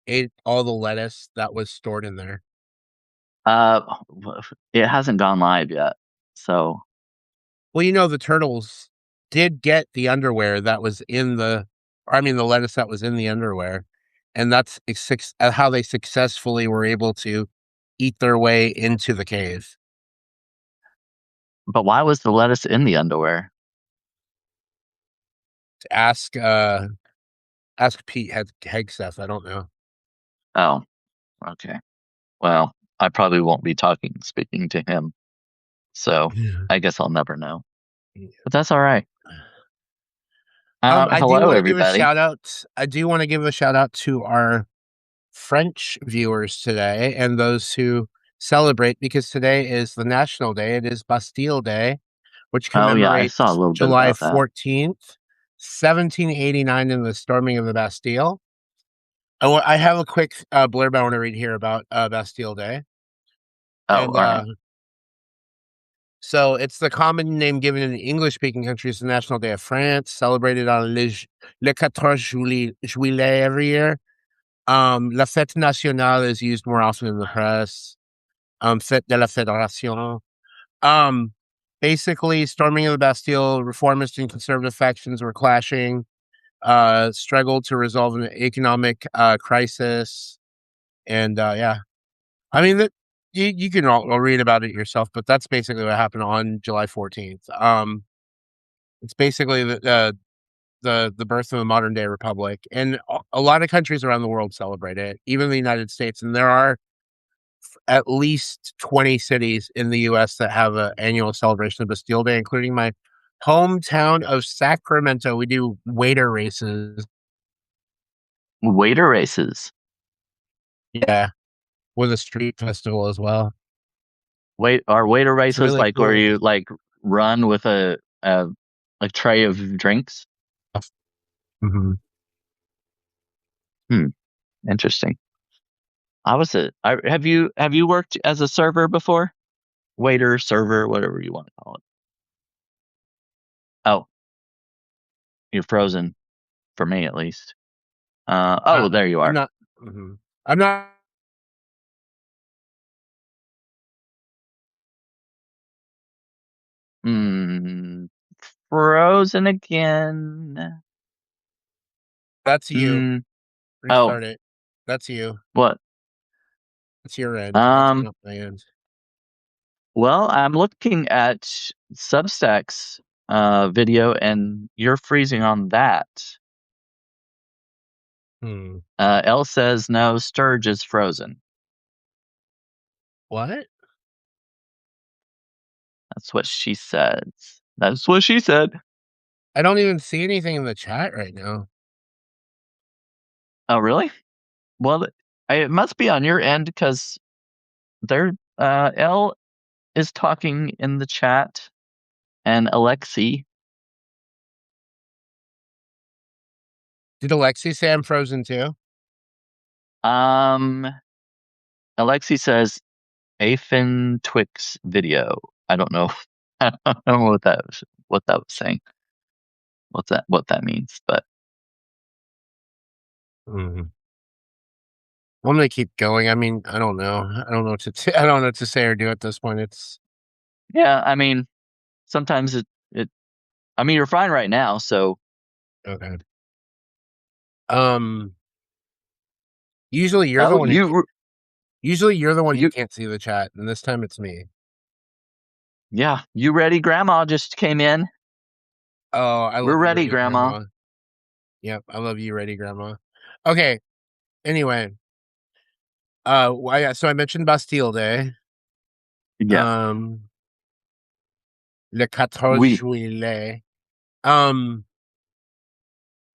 ate all the lettuce that was stored in there. Uh, it hasn't gone live yet, so Well, you know, the turtles did get the underwear that was in the lettuce that was in the underwear, and that's how they successfully were able to eat their way into the cave. but why was the lettuce in the underwear? Ask ask Pete Hegseth. I don't know. Oh, okay. Well, I probably won't be speaking to him, so Yeah. I guess I'll never know. But that's all right. I do Hello, want to give a everybody. shout out. I do want to give a shout out to our French viewers today and those who celebrate because today is the national day. It is Bastille Day, which Oh yeah, I saw a commemorates little bit July about that. 14th, 1789 in the storming of the Bastille. I have a quick blurb I want to read here about Bastille Day. Oh, And all right. so it's the common name given in English-speaking countries, the National Day of France, celebrated on Le 14 Juillet every year. La Fête Nationale is used more often in the press. Fête de la Fédération. Um, Basically, storming of the Bastille, reformist and conservative factions were clashing, struggled to resolve an economic crisis, and yeah, I mean that you can all read about it yourself, but that's basically what happened on July 14th. It's basically the birth of a modern day republic, and a lot of countries around the world celebrate it, even the United States, and there are at least 20 cities in the US that have an annual celebration of Bastille Day, including my hometown of Sacramento. We do waiter races. Waiter races. Yeah, with a street festival as well. Wait, are waiter It's races really like where cool. you like run with a tray of drinks? Mhm. Hmm, interesting. Have you worked as a server before? Waiter, server, whatever you want to call it. Oh, you're frozen for me at least. Oh, there you I'm are. not. Mhm. I'm not. Hmm, frozen again. That's you. Hmm. Oh, Restart it. That's you. what? It's your end. That's Um, not my end. well, I'm looking at Substack's video and you're freezing on that. Hmm. L says no, Sturge is frozen. What? That's what she says. That's what she said. I don't even see anything in the chat right now. Oh, really? Well, it must be on your end because there, L is talking in the chat and Alexi. Did Alexi say I'm frozen too? Um, Alexi says Afin Twix video. I don't know. I don't know what that was saying. What that means, but Mhm. I'm gonna keep going. I mean, I don't know. I don't know what to I don't know what to say or do at this point. It's yeah, I mean, sometimes it I mean, you're fine right now, so okay. Um, usually you're the oh, one who you can't see the chat, and this time it's me. yeah, you ready? Grandma just came in. Oh, I We're love you, ready, ready, Grandma. grandma. Yep, I love you, ready, grandma. Okay. Anyway, yeah, so I mentioned Bastille Day. Yeah, Um, Le 14 we Juillet. Um,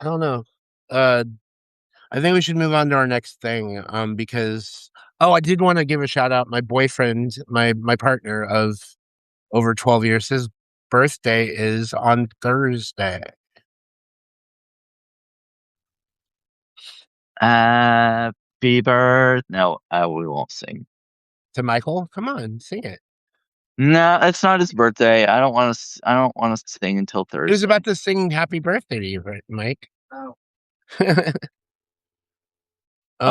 I don't know. Uh, I think we should move on to our next thing. Because I did want to give a shout out. My boyfriend, my partner of over 12 years, his birthday is on Thursday. happy birth. No, we won't sing. To Michael, come on, sing it. No, it's not his birthday. I don't want to. I don't want to sing until He was Thursday. about to sing happy birthday to you, right, Mike. Oh.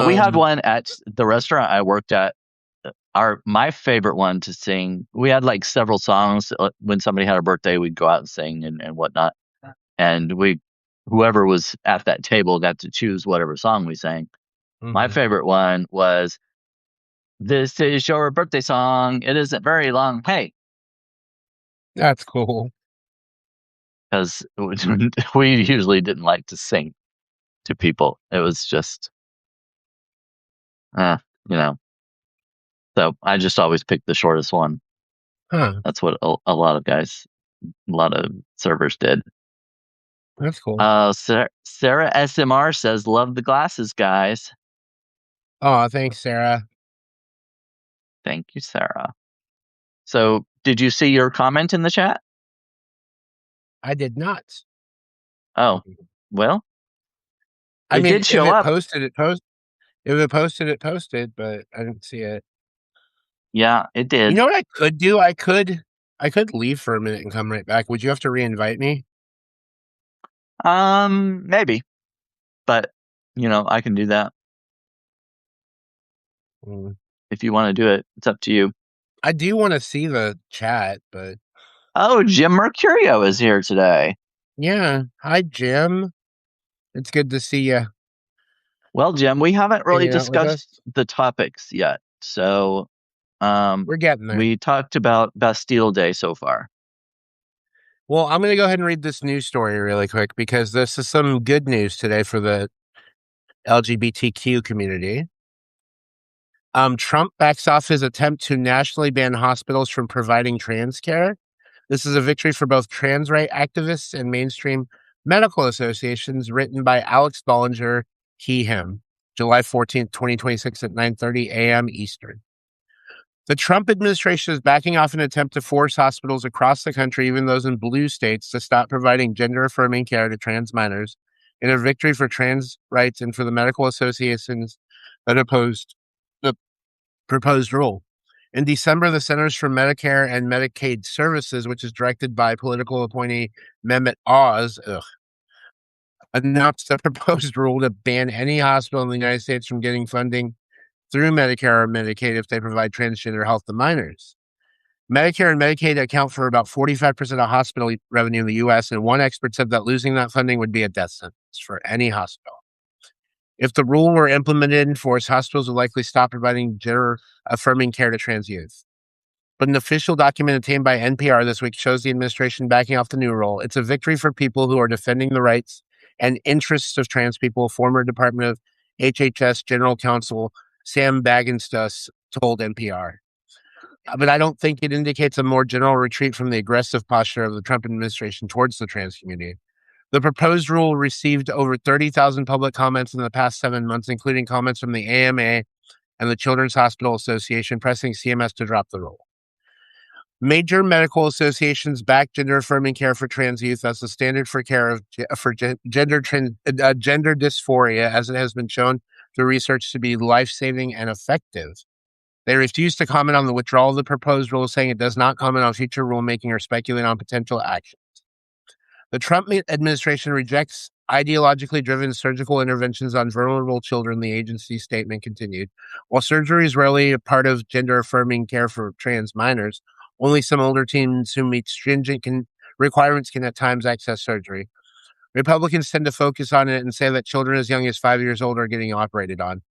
We had Um, one at the restaurant I worked at. My favorite one to sing. We had like several songs. When somebody had a birthday, we'd go out and sing and whatnot. And whoever was at that table got to choose whatever song we sang. My mhm. favorite one was "This is your birthday song. It isn't very long." Hey, That's cool. because we usually didn't like to sing to people. It was just, uh, you know. So I just always picked the shortest one. Huh, That's what a lot of guys, a lot of servers did. that's cool. Sarah SMR says, "Love the glasses, guys." Oh, thanks, Sarah. Thank you, Sarah. So, did you see your comment in the chat? I did not. Oh, well, I it mean, did show up. if it posted, it posted, but I didn't see it. Yeah, it You did. know what I could do? I could leave for a minute and come right back. Would you have to reinvite me? Maybe, but I can do that Mm. if you want to do it. It's up to you. I do wanna see the chat, but Oh, Jim Mercurio is here today. yeah. Hi, Jim. It's good to see you Well, Jim, we haven't really hanging out with us. discussed the topics yet. So, We're getting there. we talked about Bastille Day so far. Well, I'm gonna go ahead and read this news story really quick because this is some good news today for the LGBTQ community. Trump backs off his attempt to nationally ban hospitals from providing trans care. This is a victory for both trans right activists and mainstream medical associations, written by Alex Bollinger, he, him, July 14th, 2026 at 9:30 a.m. Eastern. The Trump administration is backing off an attempt to force hospitals across the country, even those in blue states, to stop providing gender affirming care to trans minors in a victory for trans rights and for the medical associations that opposed the proposed rule. In December, the Centers for Medicare and Medicaid Services, which is directed by political appointee Mehmet Oz, announced a proposed rule to ban any hospital in the United States from getting funding through Medicare or Medicaid if they provide transgender health to minors. Medicare and Medicaid account for about 45% of hospital revenue in the US, and one expert said that losing that funding would be a death sentence for any hospital. If the rule were implemented in force, hospitals would likely stop providing gender affirming care to trans youth. But an official document obtained by NPR this week shows the administration backing off the new rule. It's a victory for people who are defending the rights and interests of trans people, former Department of HHS General Counsel Sam Bagenstos told NPR. But I don't think it indicates a more general retreat from the aggressive posture of the Trump administration towards the trans community. The proposed rule received over 30,000 public comments in the past 7 months, including comments from the AMA and the Children's Hospital Association, pressing CMS to drop the rule. Major medical associations back gender affirming care for trans youth as the standard for care for gender dysphoria, as it has been shown through research to be life saving and effective. They refuse to comment on the withdrawal of the proposed rule, saying it does not comment on future rulemaking or speculate on potential action. The Trump administration rejects ideologically driven surgical interventions on vulnerable children, the agency's statement continued. While surgery is rarely a part of gender affirming care for trans minors, only some older teens who meet stringent requirements can at times access surgery. Republicans tend to focus on it and say that children as young as 5 years old are getting operated on.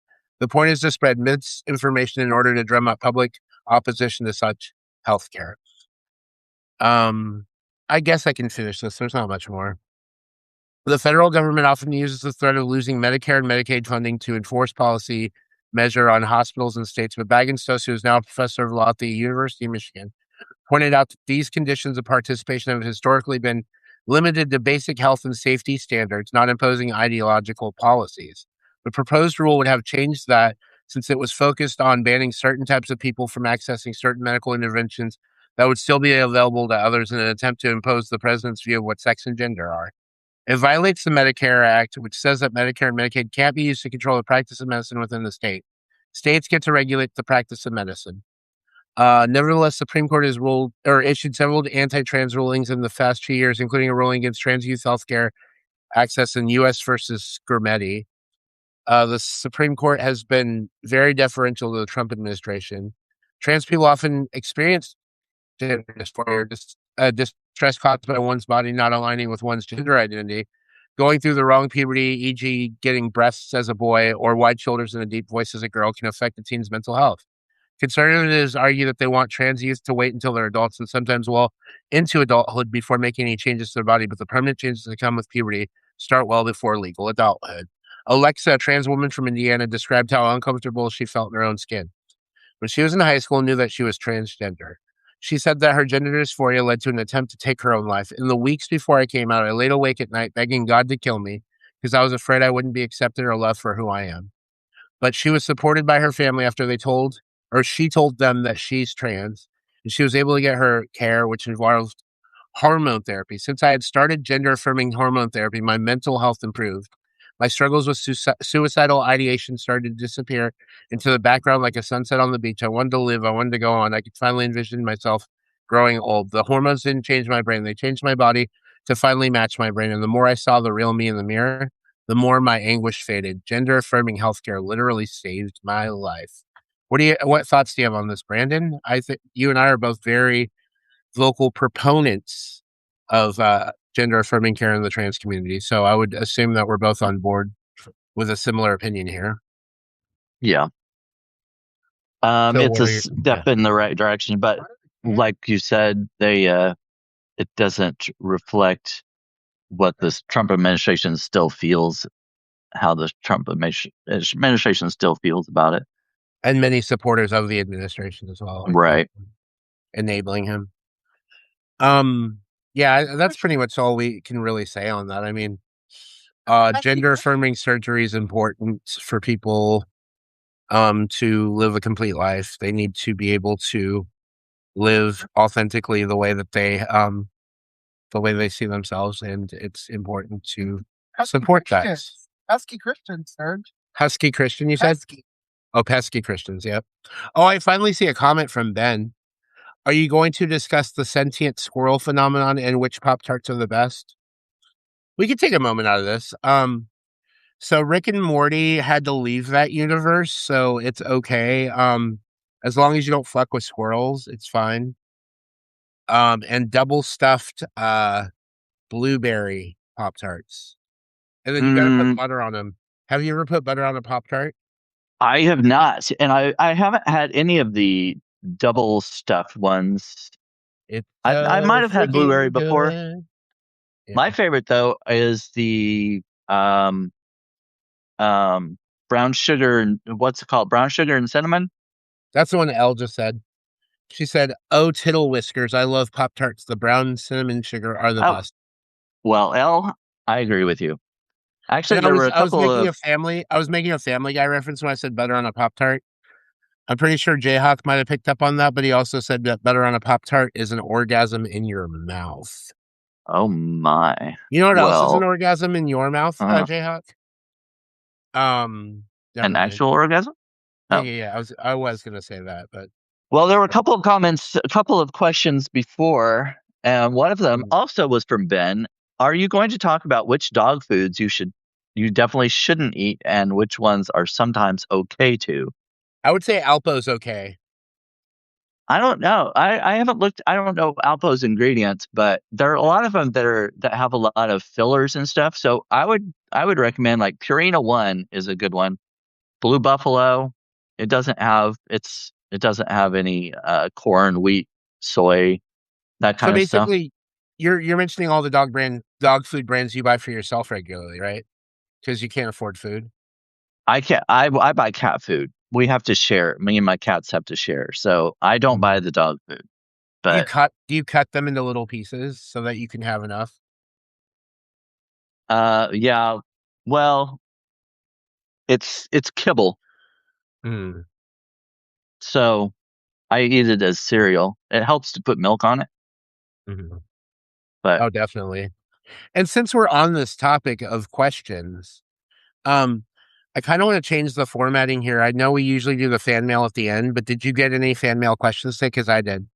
The point is to spread misinformation in order to drum up public opposition to such health care. I guess I can finish this. There's not much more. The federal government often uses the threat of losing Medicare and Medicaid funding to enforce policy measure on hospitals and states, but Bagenstos, who is now a professor of law at the University of Michigan, pointed out that these conditions of participation have historically been limited to basic health and safety standards, not imposing ideological policies. The proposed rule would have changed that since it was focused on banning certain types of people from accessing certain medical interventions that would still be available to others in an attempt to impose the president's view of what sex and gender are. It violates the Medicare Act, which says that Medicare and Medicaid can't be used to control the practice of medicine within the state. States get to regulate the practice of medicine. Nevertheless, Supreme Court has ruled or issued several anti-trans rulings in the past 2 years, including a ruling against trans youth healthcare access in U.S. versus Skurmeti. The Supreme Court has been very deferential to the Trump administration. Trans people often experience gender dysphoria, distress caused by one's body not aligning with one's gender identity, going through the wrong puberty, e.g., getting breasts as a boy or wide shoulders and a deep voice as a girl, can affect a teen's mental health. Conservatives argue that they want trans youth to wait until they're adults and sometimes well into adulthood before making any changes to their body, but the permanent changes that come with puberty start well before legal adulthood. Alexa, a trans woman from Indiana, described how uncomfortable she felt in her own skin. When she was in high school, knew that she was transgender. She said that her gender dysphoria led to an attempt to take her own life. In the weeks before I came out, I laid awake at night begging God to kill me because I was afraid I wouldn't be accepted or loved for who I am. But she was supported by her family after she told them that she's trans, and she was able to get her care, which involved hormone therapy. Since I had started gender affirming hormone therapy, my mental health improved. My struggles with suicidal ideation started to disappear into the background like a sunset on the beach. I wanted to live. I wanted to go on. I could finally envision myself growing old. The hormones didn't change my brain. They changed my body to finally match my brain. And the more I saw the real me in the mirror, the more my anguish faded. Gender affirming healthcare literally saved my life. What thoughts do you have on this, Brandon? I think you and I are both very vocal proponents of gender affirming care in the trans community. So I would assume that we're both on board with a similar opinion here. Yeah. So It's what a are you? step in the right direction, but like you said, it doesn't reflect what this Trump administration still feels, how the administration still feels about it. And many supporters of the administration as well, I think, Right. enabling him. Yeah, that's pretty much all we can really say on that. I mean, gender affirming surgery is important for people to live a complete life. They need to be able to live authentically the way they see themselves, and it's important to support that. Pesky Christians, Sturg. Husky Christian, you said? Pesky. Oh, pesky Christians, yep. Oh, I finally see a comment from Ben. Are you going to discuss the sentient squirrel phenomenon and which Pop Tarts are the best? We could take a moment out of this. So Rick and Morty had to leave that universe, so it's okay. As long as you don't fuck with squirrels, it's fine. And double stuffed blueberry Pop Tarts. And then you gotta put Mm, butter on them. Have you ever put butter on a Pop Tart? I have not, and I haven't had any of the double stuffed ones. It's I so might have had blueberry freaking before. good. Yeah. My favorite though is the um brown sugar and what's it called? Brown sugar and cinnamon. That's the one Elle just said. She said, "Oh, tittle whiskers, I love Pop Tarts. The brown cinnamon sugar are the Oh, best." well, L, I agree with you. Actually, And there were a I was couple making of a Family Guy reference when I said butter on a Pop Tart. I'm pretty sure Jayhawk might have picked up on that, but he also said that butter on a Pop Tart is an orgasm in your mouth. oh my. You know what else is an Well, orgasm in your mouth, uh, Jayhawk? Never an mind. actual orgasm? Yeah, Oh. yeah, yeah. I was gonna say that, but Well, there were a couple of comments, a couple of questions before, and one of them mm. also was from Ben. Are you going to talk about which dog foods you definitely shouldn't eat and which ones are sometimes okay to? I would say Alpo's okay. I don't know. I haven't looked. I don't know Alpo's ingredients, but there are a lot of them that have a lot of fillers and stuff. So I would recommend like Purina One is a good one. Blue Buffalo, it doesn't have any corn, wheat, soy, that So kind of stuff. basically, you're mentioning all the dog food brands you buy for yourself regularly, right? Because you can't afford food. I can't. I buy cat food. We have to share. Me and my cats have to share. So I don't buy Mhm. the dog food. But Do you cut them into little pieces so that you can have enough? yeah, well, it's kibble. Mm, So I eat it as cereal. It helps to put milk on it, mhm. but Oh, definitely. And since we're on this topic of questions, um, I kind of want to change the formatting here. I know we usually do the fan mail at the end, but did you get any fan mail questions today? Because I did.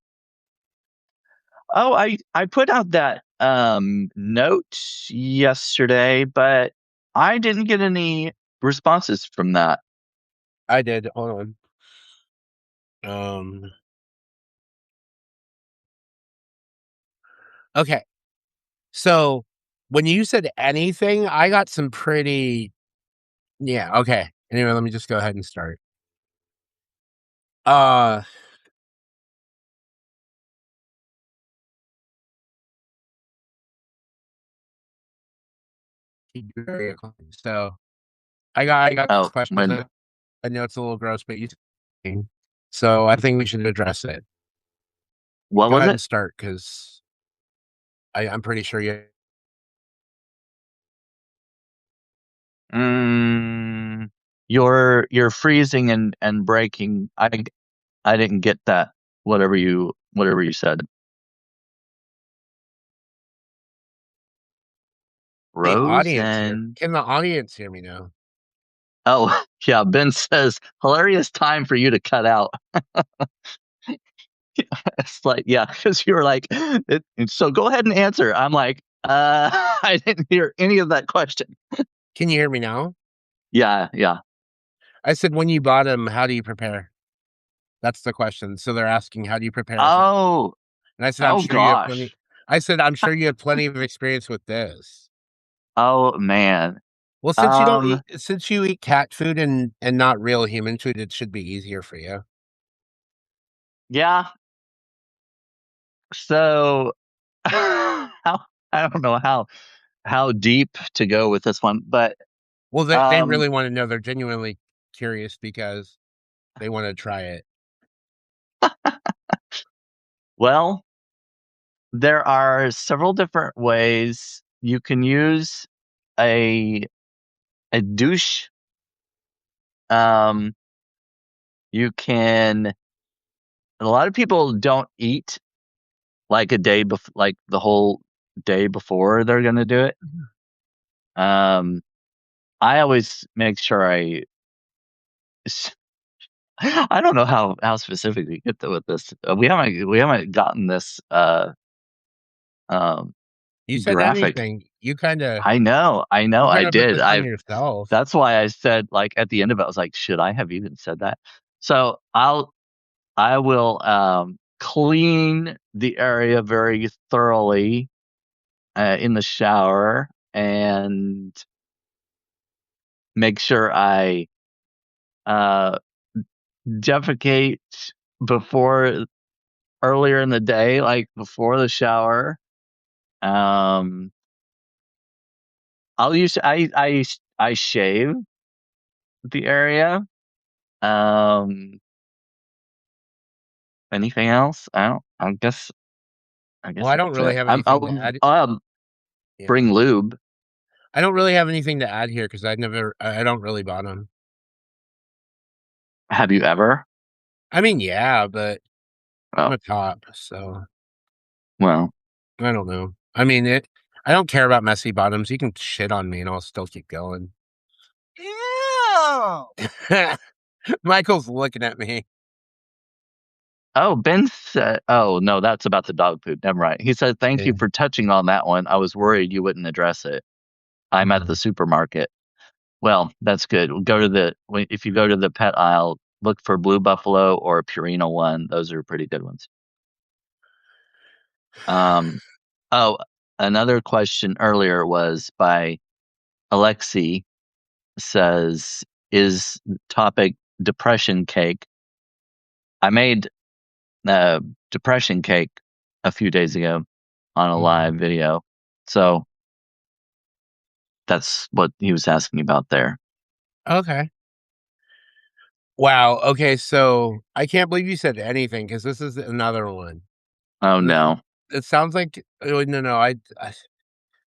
oh, I put out that note yesterday, but I didn't get any responses from that. I did. Hold on. Okay. So when you said anything, I got some pretty. Yeah. Okay. Anyway, let me just go ahead and start. Uh. So I got this Oh, question. when I know it's a little gross, but so I think we should address it. what Go was ahead it? and start because I'm pretty sure you. You're freezing and breaking. I didn't get that. Whatever you said. The audience here. Rosen. Can the audience hear me now? Oh, yeah. Ben says, hilarious time for you to cut out. It's like, yeah, because you were like, so go ahead and answer. I'm like, I didn't hear any of that question. Can you hear me now? Yeah, yeah. I said, when you bought them, how do you prepare? That's the question. So they're asking, how do you prepare for? Oh, And I said, I'm oh sure you have plenty. gosh. I said, I'm sure you have plenty of experience with this. Oh man. Well, Um, since you eat cat food and not real human food, it should be easier for you. yeah. So how I don't know how deep to go with this one, but Well, they um, really want to know. They're genuinely curious because they want to try it. well, there are several different ways you can use a douche. Um, you can. A lot of people don't eat like a day before, like the whole day before they're going to do it. Um, I always make sure I don't know how specific we get with this. We haven't gotten this um You said graphic. anything. You kind of I put did. this on yourself. That's why I said, like, at the end of it, I was like, should I have even said that? So I will clean the area very thoroughly in the shower and make sure I uh defecate before earlier in the day, like before the shower. Um, I shave the area. Um, anything else? I don't. I Well, guess I don't that's really it. have anything to add. I'll Yeah. bring lube. I don't really have anything to add here because I don't really buy them. Have you ever? I mean, yeah, but I'm Oh, a cop, so well, I don't know. I mean, I don't care about messy bottoms. You can shit on me and I'll still keep going. Ew! Michael's looking at me. oh, Ben said, oh, no, that's about the dog food. Never mind. He said, thank you Yeah. for touching on that one. I was worried you wouldn't address it. I'm at the Mhm. supermarket. Well, that's good. If you go to the pet aisle, look for Blue Buffalo or Purina One. Those are pretty good ones. Um, oh, another question earlier was by Alexi says, is topic depression cake? I made depression cake a few days ago on a Mhm. live video. So that's what he was asking about there. Okay. Wow. Okay. So I can't believe you said anything because this is another one. Oh This is. no. It sounds like. Oh, no.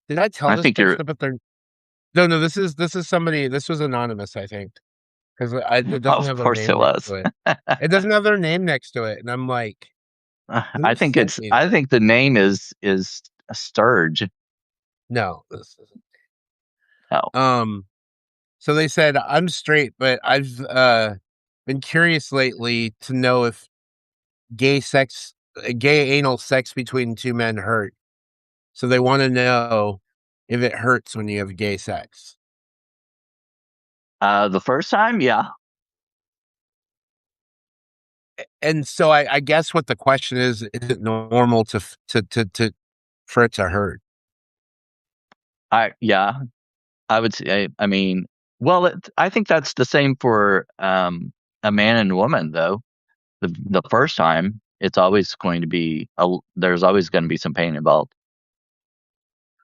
Did I tell I this think you're person about their? No. This is somebody. This was anonymous. I think because it doesn't of have their course name it next was. to it. It doesn't have their name next to it, and I'm like, who sent me I this? think the name is a Sturge. No. This isn't. Oh. So they said I'm straight, but I've been curious lately to know if gay anal sex between two men hurt. So they want to know if it hurts when you have gay sex. The first time, yeah. And so I guess what the question is it normal to for it to hurt? Yeah, I would say. I mean, well, I think that's the same for a man and woman, though. The first time, it's always going to be there's always going to be some pain involved.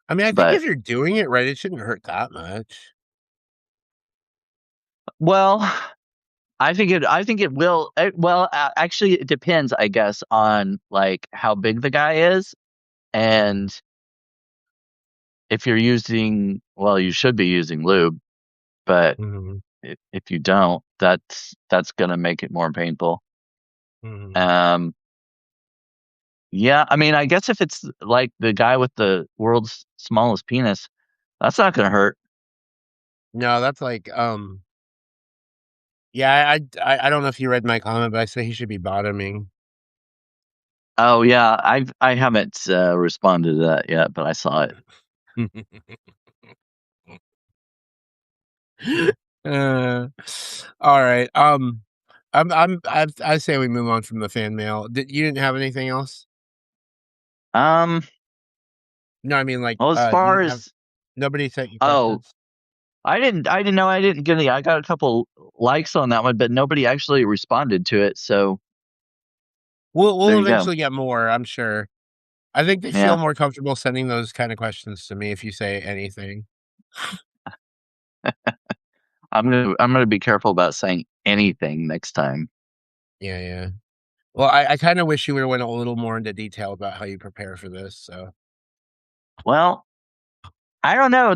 I mean, I think But if you're doing it right, it shouldn't hurt that much. well, I think it will. Well, actually, it depends, I guess, on like how big the guy is, Mhm, and if you're using. Well, you should be using lube, but mhm, if you don't, that's gonna make it more painful. mhm. Um, yeah, I mean, I guess if it's like the guy with the world's smallest penis, that's not gonna hurt. No, that's like, yeah, I don't know if you read my comment, but I say he should be bottoming. Oh yeah, I haven't responded to that yet, but I saw it. Uh, alright, I say we move on from the fan mail. You didn't have anything else? Um, No, I mean, like, well, as you far didn't have as nobody sent you oh, questions? I didn't know I didn't get any. I got a couple likes on that one, but nobody actually responded to it. So there We'll you go. eventually get more, I'm sure. I think they feel Yeah, more comfortable sending those kinda questions to me if you say anything. I'm gonna be careful about saying anything next time. Yeah, yeah. Well, I kinda wish you would've went a little more into detail about how you prepare for this, so Well, I don't know.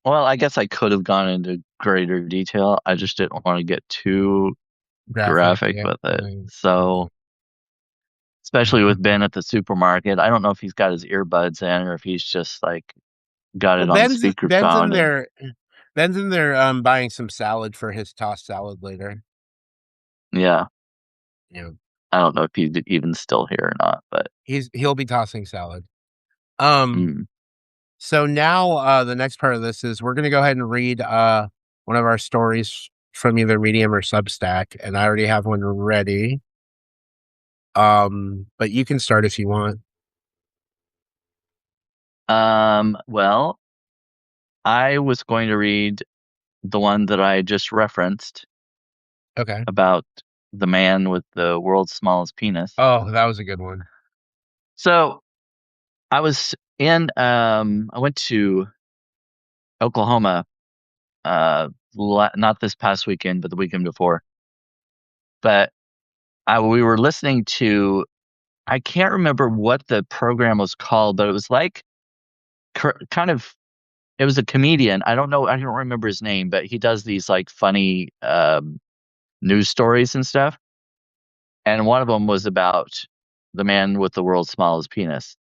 Well, I guess I could have gone into greater detail. I just didn't want to get too graphic, graphic yeah. with it. Mhm, So, mhm, especially with mhm. Ben at the supermarket, I don't know if he's got his earbuds in or if he's just like got Well, it on Ben's in speakerphone and there Ben's in there, buying some salad for his tossed salad later. yeah, You know, I don't know if he's even still here or not, but he'll be tossing salad. Um, mm. so now, the next part of this is we're gonna go ahead and read, one of our stories from either Medium or Substack, and I already have one ready. But you can start if you want. Well, I was going to read the one that I just referenced Okay. about the man with the world's smallest penis. Oh, that was a good one. So I went to Oklahoma, not this past weekend, but the weekend before. But we were listening to, I can't remember what the program was called, but it was like kind of, it was a comedian. I don't remember his name, but he does these like funny news stories and stuff. And one of them was about the man with the world's smallest penis.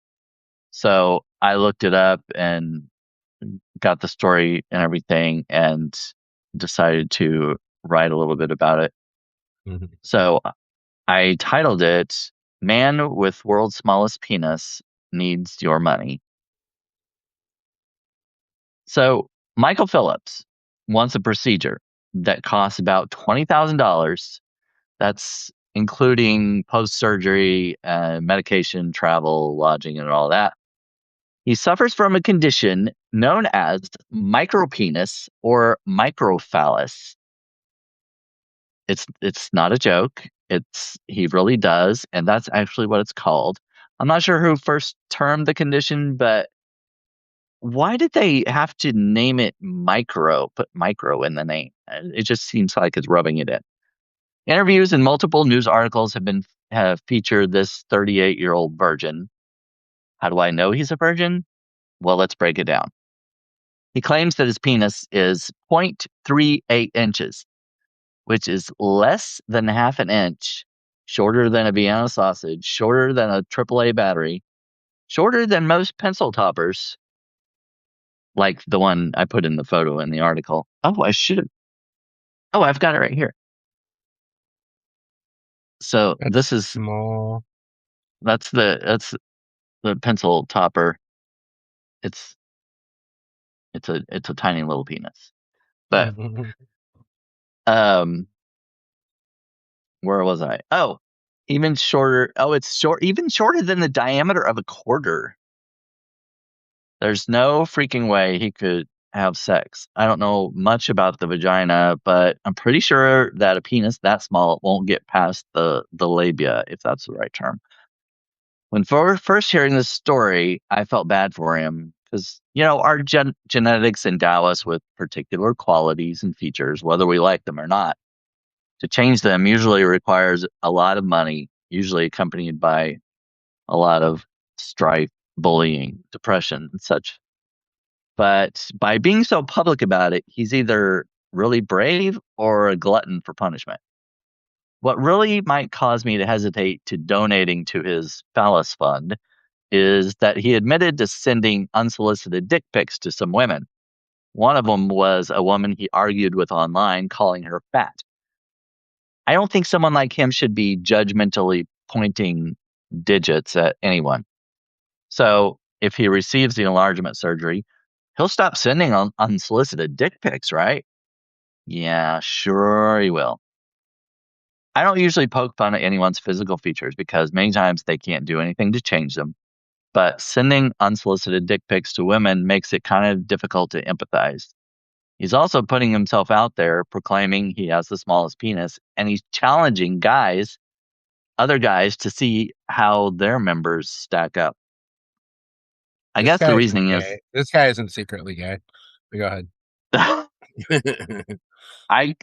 So I looked it up and got the story and everything and decided to write a little bit about it. Mhm. So I titled it Man with World's Smallest Penis Needs Your Money. So Michael Phillips wants a procedure that costs about $20,000. That's including post surgery, medication, travel, lodging, and all that. He suffers from a condition known as micropenis or microphallus. It's not a joke. It's he really does, and that's actually what it's called. I'm not sure who first termed the condition, but why did they have to name it micro? Put micro in the name. It just seems like it's rubbing it in. Interviews and multiple news articles have featured this 38-year-old virgin. How do I know he's a virgin? Well, let's break it down. He claims that his penis is 0.38 inches, which is less than half an inch, shorter than a Vienna sausage, shorter than a AAA battery, shorter than most pencil toppers, like the one I put in the photo in the article. Oh, I should have. Oh, I've got it right here. So That's small. that's the pencil topper. It's it's a tiny little penis. But um, where was I? Oh, even shorter. Oh, it's short, even shorter than the diameter of a quarter. There's no freaking way he could have sex. I don't know much about the vagina, but I'm pretty sure that a penis that small won't get past the labia, if that's the right term. When first hearing this story, I felt bad for him because, our genetics endow us with particular qualities and features, whether we like them or not. To change them usually requires a lot of money, usually accompanied by a lot of strife, bullying, depression, and such. But by being so public about it, he's either really brave or a glutton for punishment. What really might cause me to hesitate to donating to his phallus fund is that he admitted to sending unsolicited dick pics to some women. One of them was a woman he argued with online, calling her fat. I don't think someone like him should be judgmentally pointing digits at anyone. So if he receives the enlargement surgery, he'll stop sending unsolicited dick pics, right? Yeah, sure he will. I don't usually poke fun at anyone's physical features because many times they can't do anything to change them. But sending unsolicited dick pics to women makes it kind of difficult to empathize. He's also putting himself out there, proclaiming he has the smallest penis, and he's challenging other guys, to see how their members stack up. I This guess the guy isn't reasoning is, gay. This guy isn't secretly gay. But go ahead. I,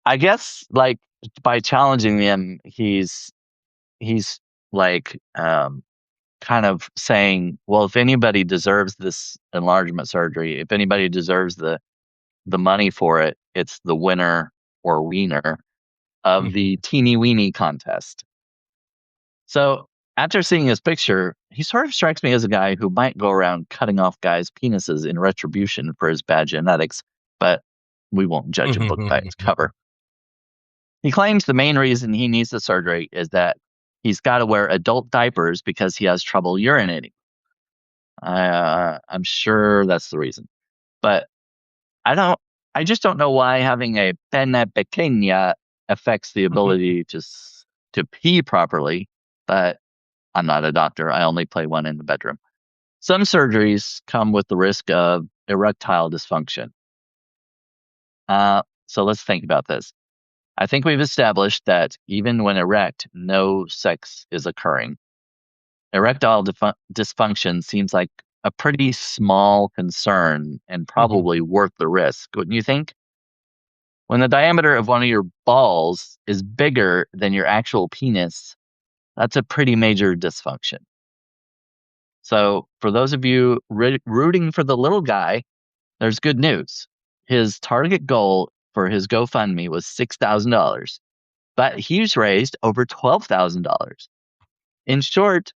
I guess like by challenging them, he's like kind of saying, well, if anybody deserves this enlargement surgery, if anybody deserves the money for it, it's the winner or wiener of the teeny weeny contest. So after seeing his picture, he sort of strikes me as a guy who might go around cutting off guys' penises in retribution for his bad genetics, but we won't judge a book by its cover. He claims the main reason he needs the surgery is that he's got to wear adult diapers because he has trouble urinating. I'm sure that's the reason. But I don't. I just don't know why having a pene pequeña affects the ability to pee properly. But I'm not a doctor. I only play one in the bedroom. Some surgeries come with the risk of erectile dysfunction. So let's think about this. I think we've established that even when erect, no sex is occurring. Erectile dysfunction seems like a pretty small concern and probably worth the risk, wouldn't you think? When the diameter of one of your balls is bigger than your actual penis, that's a pretty major dysfunction. So, for those of you rooting for the little guy, there's good news. His target goal for his GoFundMe was $6,000, but he's raised over $12,000. In short,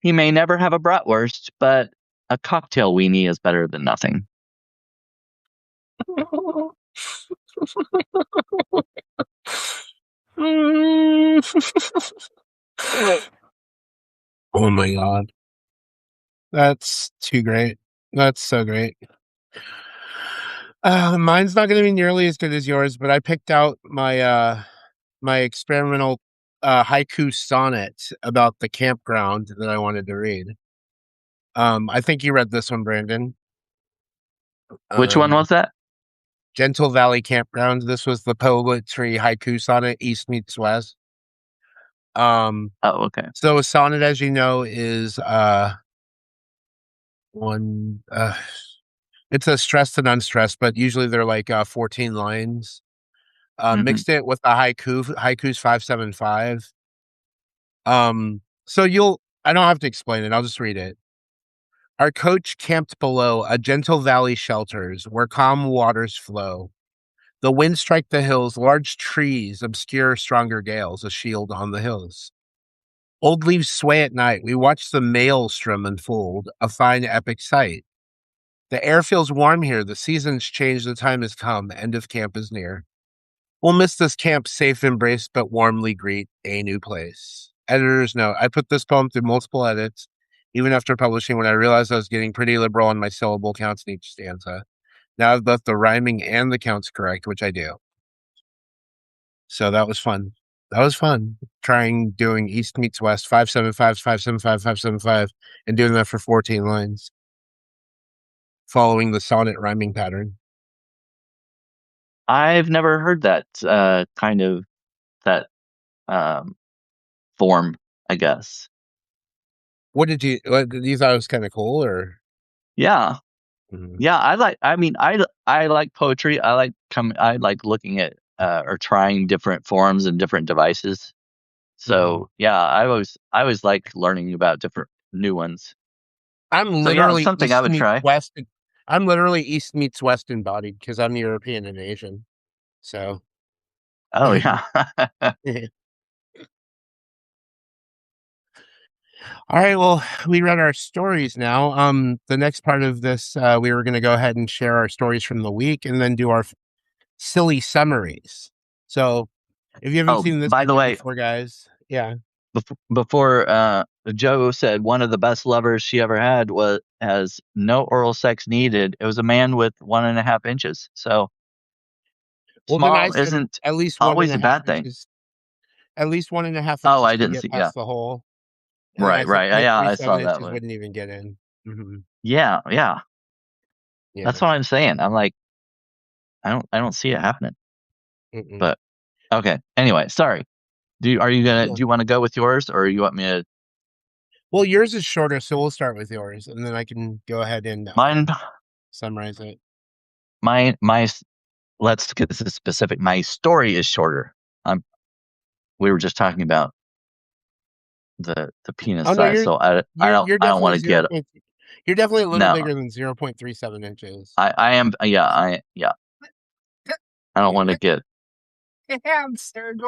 he may never have a bratwurst, but a cocktail weenie is better than nothing. Oh my god. That's too great. That's so great. Mine's not going to be nearly as good as yours, but I picked out my experimental haiku sonnet about the campground that I wanted to read. I think you read this one, Brandon. Which one was that? Gentle Valley Campground. This was the poetry haiku sonnet, East meets West. Oh, okay. So a sonnet, as you know, is one. It's a stressed and unstressed, but usually they're like 14 lines. Mixed it with a haiku. Haiku's 575. So I don't have to explain it. I'll just read it. Our coach camped below a gentle valley shelters where calm waters flow. The wind strike the hills, large trees obscure stronger gales, a shield on the hills. Old leaves sway at night. We watch the maelstrom unfold, a fine epic sight. The air feels warm here. The seasons change. The time has come. End of camp is near. We'll miss this camp's safe embrace, but warmly greet a new place. Editor's note. I put this poem through multiple edits, even after publishing, when I realized I was getting pretty liberal on my syllable counts in each stanza. Now I've both the rhyming and the counts correct, which I do. So that was fun. That was fun. Doing East meets West, 575, 575, 575, and doing that for 14 lines, following the sonnet rhyming pattern. I've never heard that kind of that form, I guess. What did you thought it was kind of cool, or? Yeah. Mhm. Yeah, I like poetry. I like looking at or trying different forms and different devices. So yeah, I always like learning about different new ones. I'm So yeah, it's literally something I East would meets try. West. I'm literally East meets West embodied because I'm European and Asian. So, Oh yeah. all right. Well, we read our stories now. The next part of this, we were going to go ahead and share our stories from the week, and then do our silly summaries. So, if you haven't Oh, seen this by the video way, before, guys, yeah. before Joe said one of the best lovers she ever had has no oral sex needed. It was a man with 1.5 inches. So Well, then I small said isn't at least one and always a a half bad thing. inches. At least 1.5 Oh, inches I can didn't get see. Yeah, past the hole, and then I right, said right. point Yeah, three I seven saw that inches one. wouldn't even get in. Hmm. Yeah, yeah. Yeah. That's what I'm saying. I'm like, I don't see it happening. Mm-mm. But okay. Anyway, sorry. Yeah. Do you want to go with yours, or you want me to? Well, yours is shorter, so we'll start with yours, and then I can go ahead and Mine, summarize it. my. Let's get this specific. My story is shorter. Um, we were just talking about the penis Oh no, size, so you're I don't definitely want to zero get point. You're definitely a little no. bigger than 0.37 inches. I am yeah. I don't want to get. Damn, Sturg.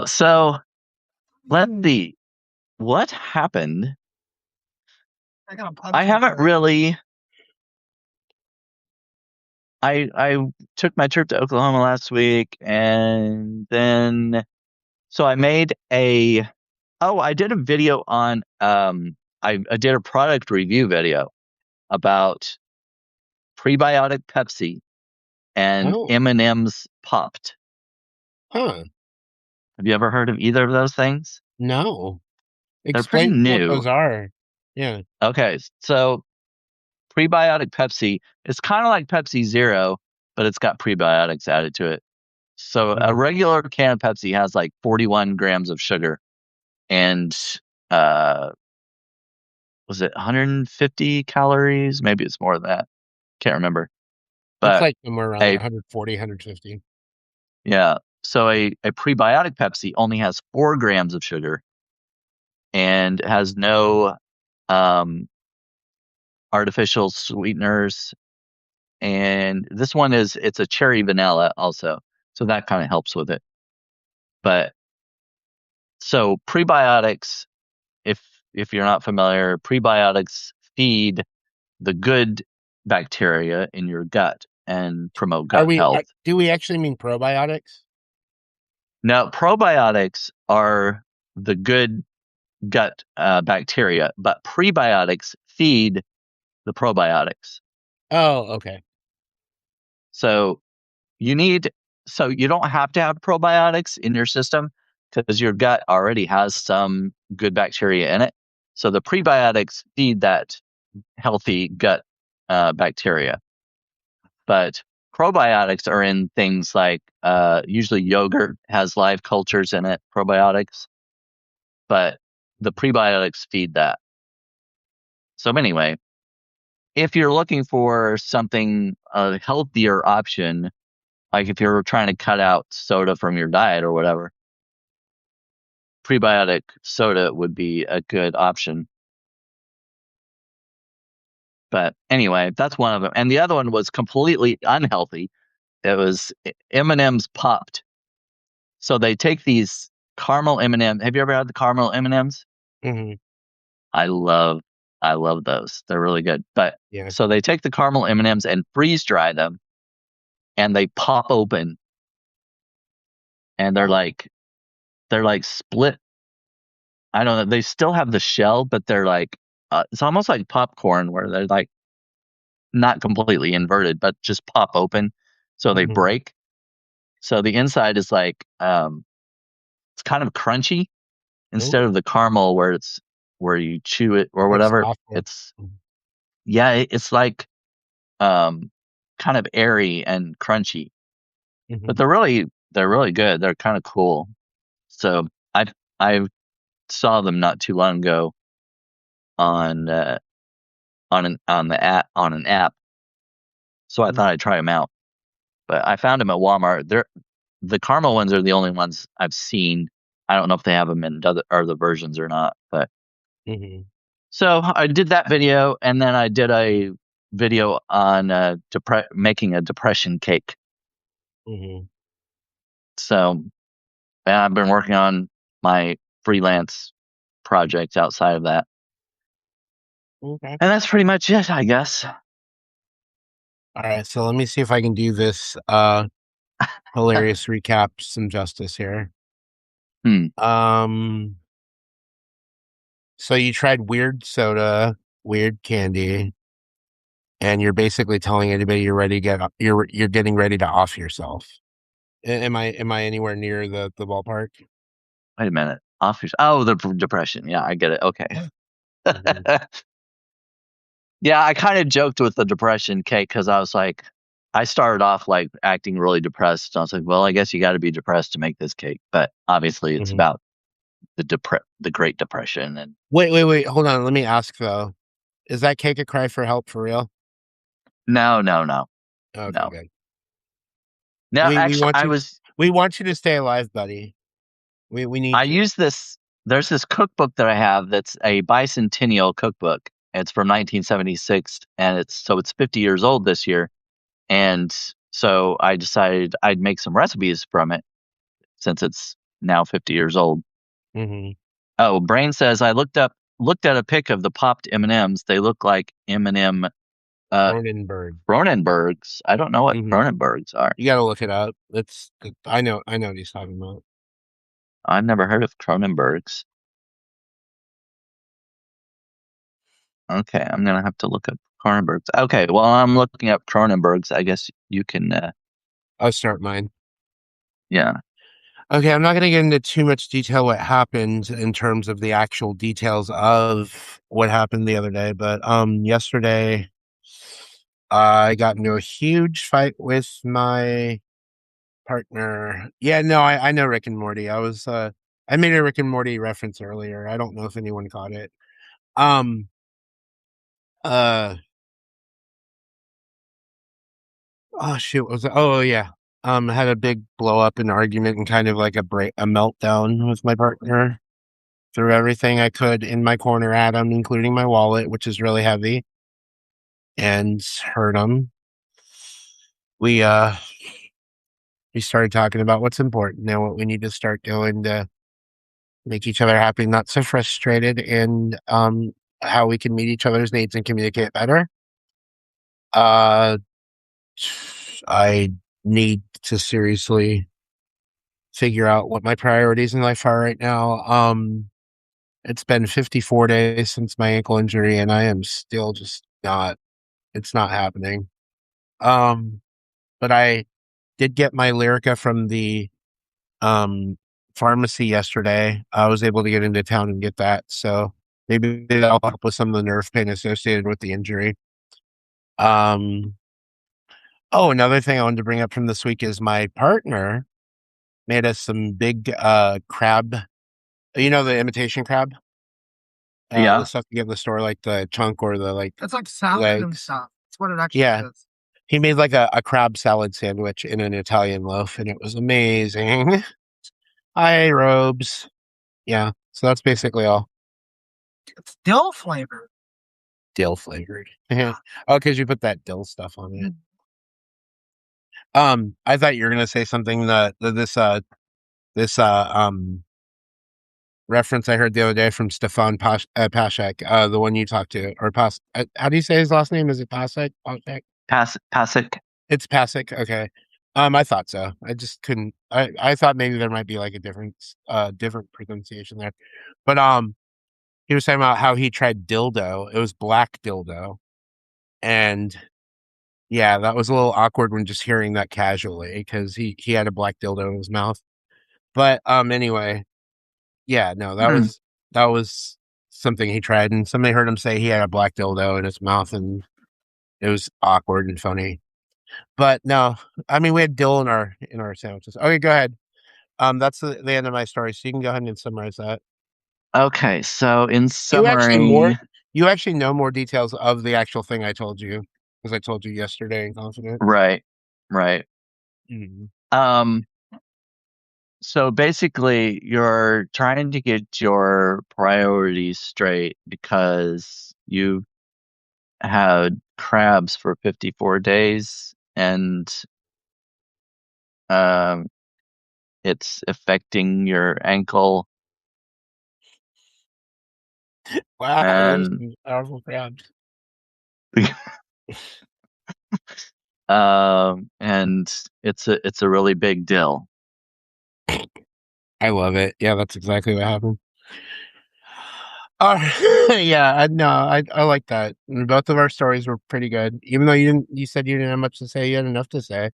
So let's see what happened. I got a punch. I haven't really. I took my trip to Oklahoma last week, and then so I made a. Oh, I did a video on. I did a product review video about prebiotic Pepsi and Oh, M&M's Popped. huh? Have you ever heard of either of those things? No. They're pretty Explain what new. those are. Yeah. Okay, so prebiotic Pepsi is kind of like Pepsi Zero, but it's got prebiotics added to it. So a Mhm. regular can of Pepsi has like 41 grams of sugar and uh was it 150 calories? Maybe it's more than that. Can't remember. It's But like somewhere around there, a 140, 150. yeah, so a prebiotic Pepsi only has 4 grams of sugar and has no um artificial sweeteners. And this one it's a cherry vanilla also. So that kind of helps with it. But so prebiotics, if if you're not familiar, prebiotics feed the good bacteria in your gut and promote gut health. Do we actually mean probiotics? Now, probiotics are the good gut bacteria, but prebiotics feed the probiotics. Oh, okay. So you need, so you don't have to have probiotics in your system because your gut already has some good bacteria in it. So the prebiotics feed that healthy gut bacteria. But probiotics are in things like usually yogurt has live cultures in it, probiotics, but the prebiotics feed that. So anyway, if you're looking for something a healthier option, like if you're trying to cut out soda from your diet or whatever, prebiotic soda would be a good option. But anyway, that's one of them. And the other one was completely unhealthy. It was M&M's Popped. So they take these caramel M&M. Have you ever had the caramel M&Ms? Hmm. I love I love those. They're really good. But Yeah. so they take the caramel M&Ms and freeze dry them and they pop open and they're like split. I don't know. They still have the shell, but they're like it's almost like popcorn where they're like not completely inverted, but just pop open, so they Mhm. break. So the inside is like it's kind of crunchy instead Ooh, of the caramel where you chew it or like whatever. softer. It's yeah, it's like um kind of airy and crunchy, but Mhm. they're really good. They're kind of cool. So I saw them not too long ago on on an app, so I thought Mhm. I'd try them out. But I found them at Walmart. The caramel ones are the only ones I've seen. I don't know if they have them in other versions or not. But Mhm. so I did that video, and then I did a video on making a depression cake. Mhm. So yeah, I've been working on my freelance projects outside of that, Okay. and that's pretty much it, I guess. All right, so let me see if I can do this hilarious recap some justice here. Hmm. Um, so you tried weird soda, weird candy, and you're basically telling anybody you're ready to you're getting ready to off yourself. Am I anywhere near the ballpark? Wait a minute. Oh, the depression. Yeah, I get it. Okay. Mhm. Yeah, I kind of joked with the depression cake because I was like, I started off like acting really depressed. I was like, well, I guess you got to be depressed to make this cake, but obviously it's Mhm. about the Great Depression. And Wait. Hold on. Let me ask though. Is that cake a cry for help for real? no, no, no, Okay, no, good. no. We Actually, want you. We want you to stay alive, buddy. We I need you. use this. There's this cookbook that I have that's a bicentennial cookbook. It's from 1976, and it's 50 years old this year. And so I decided I'd make some recipes from it since it's now 50 years old. Mhm. Oh, Brain says I looked at a pic of the popped M&Ms. They look like M&M uh Cronenberg. Kronenbergs. I don't know what Mhm. Kronenbergs are. You gotta look it up. It's I know what he's talking about. I've never heard of Kronenbergs. Okay, I'm gonna have to look up Kronenbergs. Okay, well I'm looking up Kronenbergs. I guess you can. I'll start mine. Yeah, Okay, I'm not gonna get into too much detail what happened in terms of the actual details of what happened the other day, but yesterday I got into a huge fight with my partner. Yeah, no, I know Rick and Morty. I made a Rick and Morty reference earlier. I don't know if anyone caught it. Um uh oh shoot, oh yeah. Had a big blow up and argument and kind of like a meltdown with my partner. Threw everything I could in my corner at him, including my wallet, which is really heavy, and hurt him. We uh we started talking about what's important now, what we need to start doing to make each other happy, not so frustrated, and how we can meet each other's needs and communicate better. Uh I need to seriously figure out what my priorities in life are right now. It's been 54 days since my ankle injury and I am still just not it's not happening. Um, but I did get my Lyrica from the um pharmacy yesterday. I was able to get into town and get that. So maybe that'll help with some of the nerve pain associated with the injury. Um oh, another thing I wanted to bring up from this week is my partner made us some big crab. You know the imitation crab? The yeah. stuff you get in the store, like the chunk or the like It's like salad and legs. stuff. That's what it actually Yeah. is. He made like a crab salad sandwich in an Italian loaf, and it was amazing. Hi, robes. Yeah, so that's basically all. It's dill flavored. Dill flavored. Oh, because you put that dill stuff on it. Mm. I thought you were gonna say something that this reference I heard the other day from Stefan Pashek, the one you talked to, or how do you say his last name? Is it Pashek? Pashek? Pasek. It's Pasek. Okay. I thought so. I just couldn't. I thought maybe there might be like a different pronunciation there, but he was talking about how he tried dildo. It was black dildo, and yeah, that was a little awkward when just hearing that casually because he had a black dildo in his mouth. But anyway, yeah, no, that was something he tried, and somebody heard him say he had a black dildo in his mouth, and it was awkward and funny. But no, I mean we had dill in our sandwiches. Okay, go ahead. That's the end of my story. So you can go ahead and summarize that. Okay, so in You actually more summary, you actually know more details of the actual thing I told you because I told you yesterday in confidence. right, right. Mhm. Um, so basically, you're trying to get your priorities straight because you had crabs for 54 days and um, it's affecting your ankle Wow, those are and some powerful crabs. and it's a really big deal. I love it. Yeah, that's exactly what happened. Yeah, I like that. And both of our stories were pretty good. Even though you said you didn't have much to say, you had enough to say.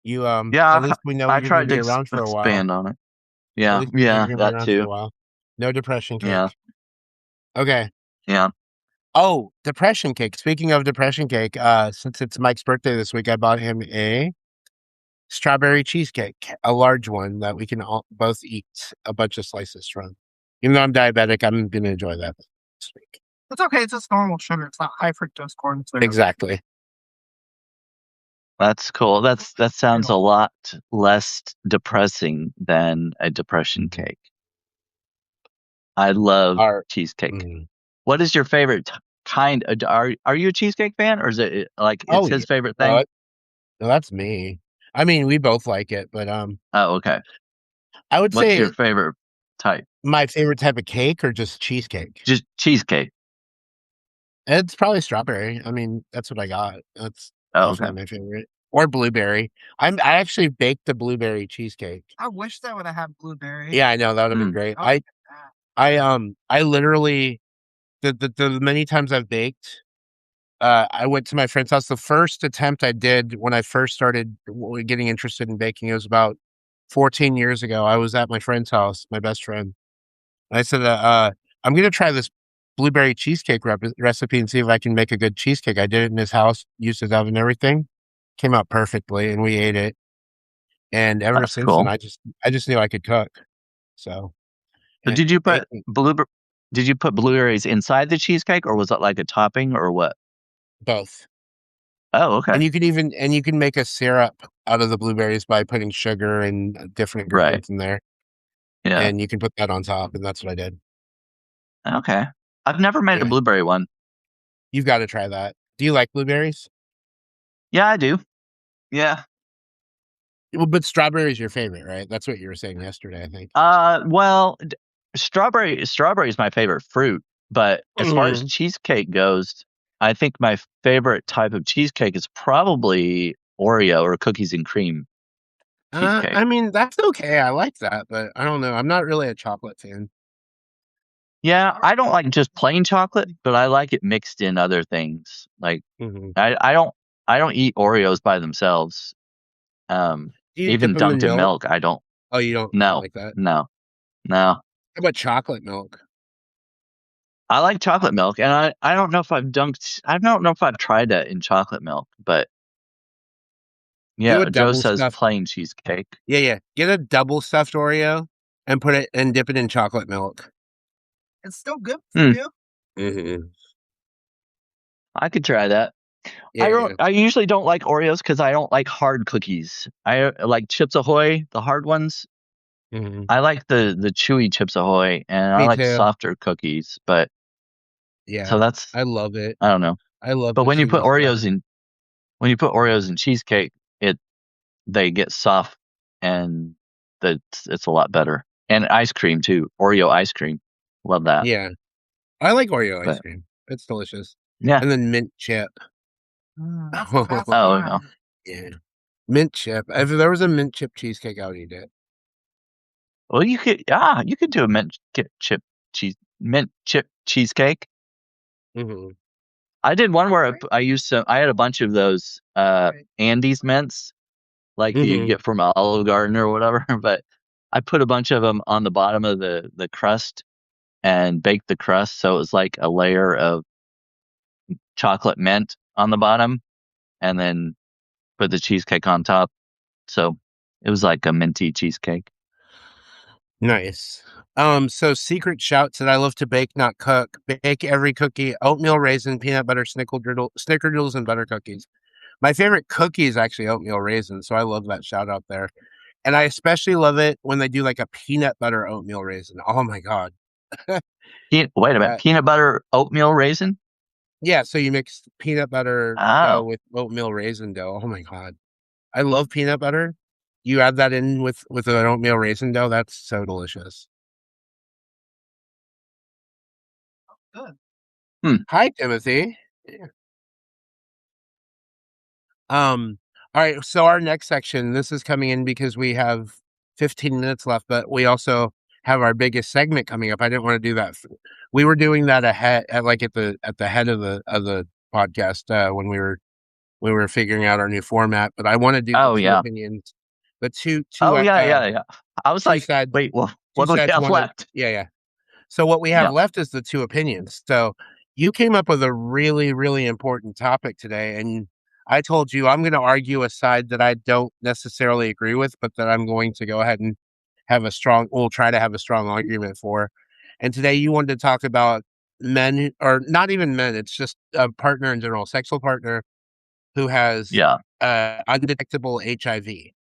You at Yeah, least we know I you're gonna tried to be around for a while. expand on it. At Yeah, least we know you're yeah, gonna be that around for a too. while. No depression Yeah, cake. Okay. yeah. Oh, depression cake. Speaking of depression cake, since it's Mike's birthday this week, I bought him a strawberry cheesecake, a large one that we can both eat a bunch of slices from. Even though I'm diabetic, I'm gonna enjoy that this week. It's okay. It's just normal sugar. It's not high fructose corn syrup. Exactly. That's cool. That sounds a lot less depressing than a depression cake. I love Our cheesecake. mhm. What is your favorite kind? Are you a cheesecake fan, or is it like it's Oh yeah. his favorite Oh, thing? no, that's me. I mean, we both like it, but Oh, okay. I would What's your say favorite type? my favorite type of cake or just cheesecake. Just cheesecake. It's probably strawberry. I mean, that's what I got. That's Oh, okay. definitely my favorite. Or blueberry. I actually baked the blueberry cheesecake. I wish that would have had blueberry. Yeah, I know that would have been Mm, great. Oh, I literally the many times I've baked, I went to my friend's house. The first attempt I did when I first started getting interested in baking, it was about 14 years ago. I was at my friend's house, my best friend. And I said, I'm going to try this blueberry cheesecake recipe and see if I can make a good cheesecake. I did it in his house, used his oven and everything. Came out perfectly, and we ate it. And ever that's since then, cool. I just knew I could cook. So, So and baking did you put blueberries inside the cheesecake, or was it like a topping, or what? both. Oh, okay. And you can make a syrup out of the blueberries by putting sugar and different Right. ingredients in there, Yeah. and you can put that on top, and that's what I did. Okay. I've never made a Yeah, blueberry one. you've got to try that. Do you like blueberries? Yeah, I do. Yeah. Well, but strawberry is your favorite, right? That's what you were saying yesterday, I think. Well, strawberry is my favorite fruit, but as far as Mhm. cheesecake goes, I think my favorite type of cheesecake is probably Oreo or cookies and cream cheesecake. I mean, that's okay. I like that, but I don't know. I'm not really a chocolate fan. Yeah, I don't like just plain chocolate, but I like it mixed in other things. Like Mhm. I don't eat Oreos by themselves. Do you dip Even them in dunked in milk? milk, I don't. Oh, you don't No, like that? no, no. How about chocolate milk? I like chocolate milk, and I don't know if I don't know if I've tried that in chocolate milk, but Do yeah, a Joe double says stuffed. plain cheesecake. Yeah, yeah. Get a double stuffed Oreo and put it and dip it in chocolate milk. it's still good for Hmm, you. Mhm. I could try that. Yeah, yeah. I usually don't like Oreos because I don't like hard cookies. I like Chips Ahoy, the hard ones. Mhm. I like the chewy Chips Ahoy, and I Me like too. softer cookies. But so Yeah. that's I love it. I don't know. I love But the chewy stuff. when you put Oreos in cheesecake, it they get soft and it's a lot better. And ice cream too, Oreo ice cream. Love that. Yeah. I like Oreo ice But cream. It's delicious. yeah. And then mint chip. That's the best Oh, kind. no. Yeah. Mint chip. If there was a mint chip cheesecake, I would eat it. Well, you could do a mint chip cheese mint chip cheesecake. Mm-hmm. I did one where I had a bunch of those Andes mints, like that you Mm-hmm. get from Olive Garden or whatever. But I put a bunch of them on the bottom of the crust and baked the crust, so it was like a layer of chocolate mint on the bottom, and then put the cheesecake on top. So it was like a minty cheesecake. Nice. So secret shouts that I love to bake, not cook. Bake every cookie: oatmeal, raisin, peanut butter, snickerdoodles, and butter cookies. My favorite cookie is actually oatmeal raisin, so I love that shout out there. And I especially love it when they do like a peanut butter oatmeal raisin. Oh my god. Wait a minute, Uh, peanut butter oatmeal raisin? yeah, so you mix peanut butter dough Oh, with oatmeal raisin dough. Oh my god. I love peanut butter. You add that in with an oatmeal raisin dough, that's so delicious. Good. Hi, Timothy. Yeah. All right, so our next section, this is coming in because we have 15 minutes left, but we also have our biggest segment coming up. I didn't want to do that. We were doing that ahead at the head of the podcast when we were figuring out our new format, but I want to do the oh two yeah. opinions, the two Oh yeah. I was two like, sides wait, well, two what do we sides have one left? yeah, yeah. So what we have Yeah. left is the two opinions. So you came up with a really, really important topic today, and I told you I'm going to argue a side that I don't necessarily agree with, but that I'm going to go ahead and we'll try to have a strong argument for. And today you wanted to talk about men, or not even men, it's just a partner in general, sexual partner who has Yeah. undetectable HIV.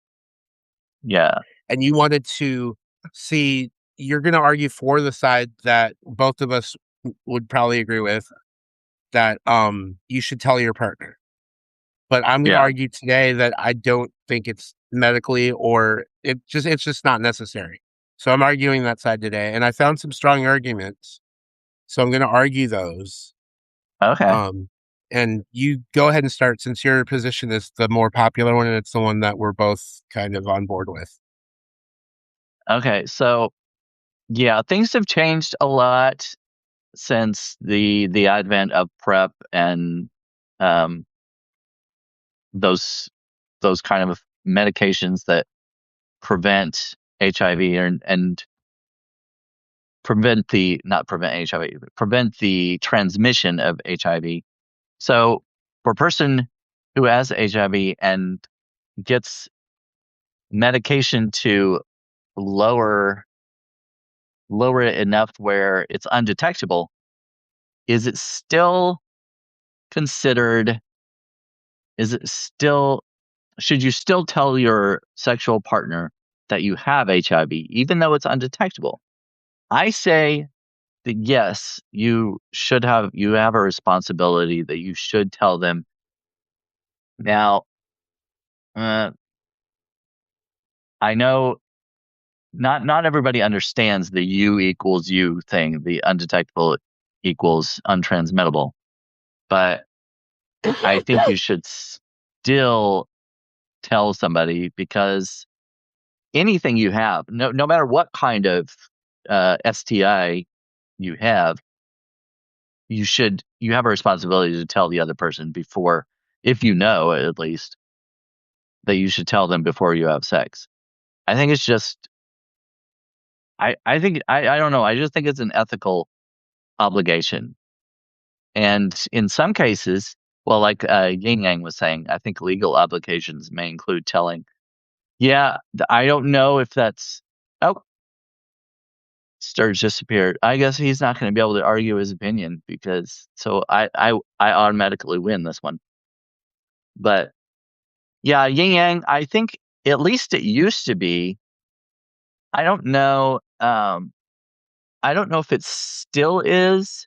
Yeah. And you wanted to see, you're going to argue for the side that both of us would probably agree with, that you should tell your partner. But I'm going to Yeah. argue today that I don't think it's medically, or it's just not necessary. So I'm arguing that side today, and I found some strong arguments. So I'm going to argue those. Okay. Um and you go ahead and start, since your position is the more popular one and it's the one that we're both kind of on board with. Okay. So yeah, things have changed a lot since the advent of PrEP and um those those kind of medications that prevent HIV and prevent the not prevent HIV, prevent the transmission of HIV. So for a person who has HIV and gets medication to lower lower it enough where it's undetectable, is it still considered is it still should you still tell your sexual partner that you have HIV even though it's undetectable? I say that yes, you have a responsibility that you should tell them. Now, uh, I know not everybody understands the U equals U thing, the undetectable equals untransmittable, but I think you should still tell somebody because anything you have, no matter what kind of STI you have, you have a responsibility to tell the other person before, if you know at least, that you should tell them before you have sex. I think it's just I think I don't know. I just think it's an ethical obligation. And in some cases, well, like Yin Yang was saying, I think legal obligations may include telling, yeah, I don't know if that's, oh, Sturge disappeared. I guess he's not going to be able to argue his opinion because, so I automatically win this one. But yeah, Yin Yang, I think at least it used to be, I don't know, I don't know if it still is,